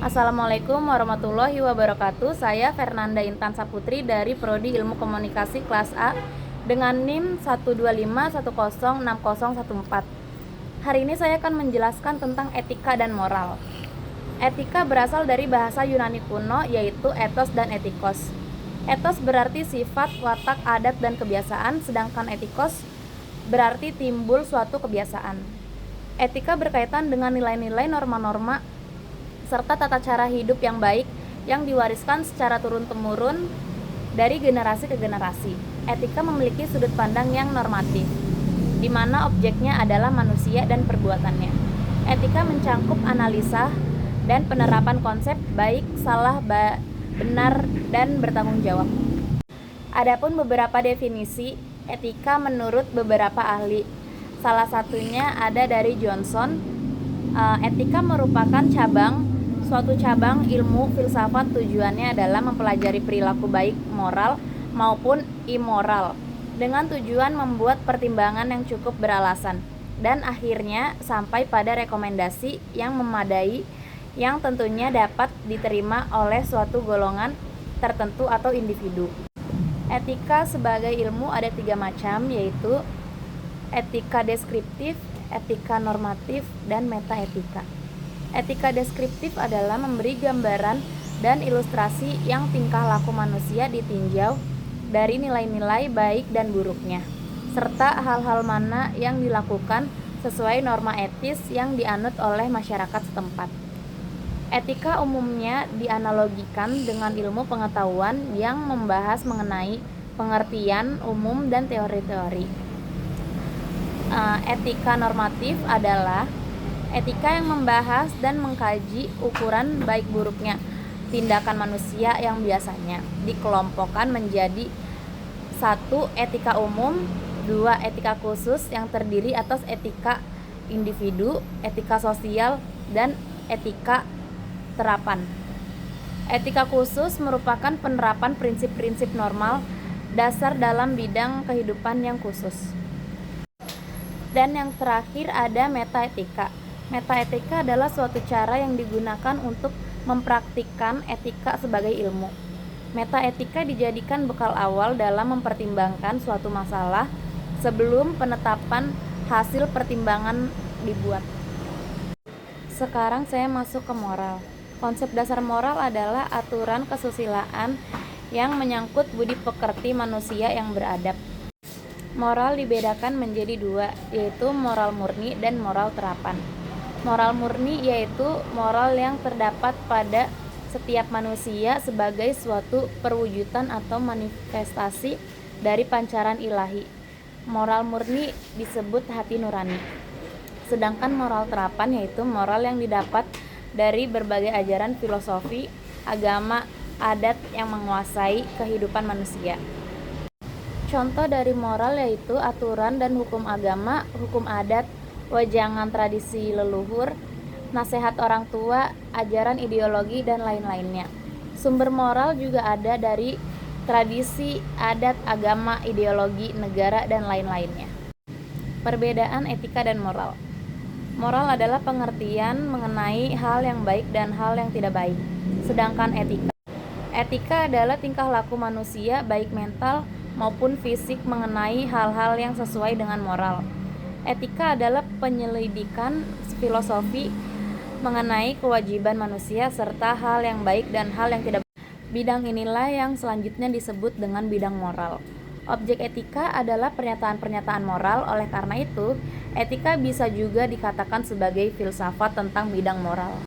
Assalamualaikum warahmatullahi wabarakatuh. Saya Fernanda Intan Saputri dari Prodi Ilmu Komunikasi kelas A dengan NIM 125106014. Hari ini saya akan menjelaskan tentang etika dan moral. Etika berasal dari bahasa Yunani kuno, yaitu ethos dan etikos. Ethos berarti sifat, watak, adat, dan kebiasaan, sedangkan etikos berarti timbul suatu kebiasaan. Etika berkaitan dengan nilai-nilai, norma-norma, serta tata cara hidup yang baik yang diwariskan secara turun-temurun dari generasi ke generasi. Etika memiliki sudut pandang yang normatif, di mana objeknya adalah manusia dan perbuatannya. Etika mencangkup analisa dan penerapan konsep baik, salah, benar, dan bertanggung jawab. Adapun beberapa definisi etika menurut beberapa ahli. Salah satunya ada dari Johnson. Etika merupakan suatu cabang ilmu filsafat, tujuannya adalah mempelajari perilaku baik moral maupun immoral dengan tujuan membuat pertimbangan yang cukup beralasan dan akhirnya sampai pada rekomendasi yang memadai yang tentunya dapat diterima oleh suatu golongan tertentu atau individu. Etika sebagai ilmu ada 3 macam, yaitu etika deskriptif, etika normatif, dan metaetika. Etika deskriptif adalah memberi gambaran dan ilustrasi yang tingkah laku manusia ditinjau dari nilai-nilai baik dan buruknya, serta hal-hal mana yang dilakukan sesuai norma etis yang dianut oleh masyarakat setempat. Etika umumnya dianalogikan dengan ilmu pengetahuan yang membahas mengenai pengertian umum dan teori-teori. Etika normatif adalah etika yang membahas dan mengkaji ukuran baik buruknya tindakan manusia yang biasanya dikelompokkan menjadi 1. Etika umum, 2. Etika khusus yang terdiri atas etika individu, etika sosial, dan etika terapan. Etika khusus merupakan penerapan prinsip-prinsip normal dasar dalam bidang kehidupan yang khusus. Dan yang terakhir ada metaetika. Metaetika adalah suatu cara yang digunakan untuk mempraktikkan etika sebagai ilmu. Metaetika dijadikan bekal awal dalam mempertimbangkan suatu masalah sebelum penetapan hasil pertimbangan dibuat. Sekarang saya masuk ke moral. Konsep dasar moral adalah aturan kesusilaan yang menyangkut budi pekerti manusia yang beradab. Moral dibedakan menjadi 2, yaitu moral murni dan moral terapan. Moral murni yaitu moral yang terdapat pada setiap manusia sebagai suatu perwujudan atau manifestasi dari pancaran ilahi. Moral murni disebut hati nurani. Sedangkan moral terapan yaitu moral yang didapat dari berbagai ajaran filosofi, agama, adat yang menguasai kehidupan manusia. Contoh dari moral yaitu aturan dan hukum agama, hukum adat, wejangan tradisi leluhur, nasihat orang tua, ajaran ideologi, dan lain-lainnya. Sumber moral juga ada dari tradisi, adat, agama, ideologi, negara, dan lain-lainnya. Perbedaan etika dan moral. Moral adalah pengertian mengenai hal yang baik dan hal yang tidak baik. Sedangkan etika adalah tingkah laku manusia baik mental maupun fisik mengenai hal-hal yang sesuai dengan moral. Etika adalah penyelidikan filosofi mengenai kewajiban manusia serta hal yang baik dan hal yang tidak baik. Bidang inilah yang selanjutnya disebut dengan bidang moral. Objek etika adalah pernyataan-pernyataan moral, oleh karena itu, etika bisa juga dikatakan sebagai filsafat tentang bidang moral.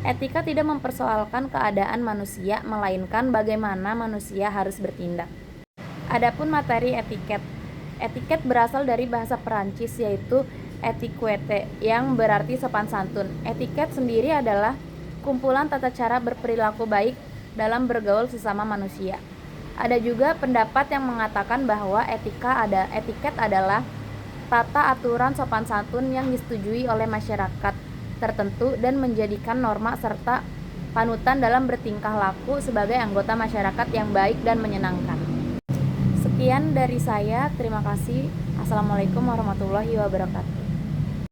Etika tidak mempersoalkan keadaan manusia, melainkan bagaimana manusia harus bertindak. Adapun materi etiket. Etiket berasal dari bahasa Perancis yaitu etiquette yang berarti sopan santun. Etiket sendiri adalah kumpulan tata cara berperilaku baik dalam bergaul sesama manusia. Ada juga pendapat yang mengatakan bahwa etiket adalah tata aturan sopan santun yang disetujui oleh masyarakat tertentu dan menjadikan norma serta panutan dalam bertingkah laku sebagai anggota masyarakat yang baik dan menyenangkan. Sekian dari saya, terima kasih. Assalamualaikum warahmatullahi wabarakatuh.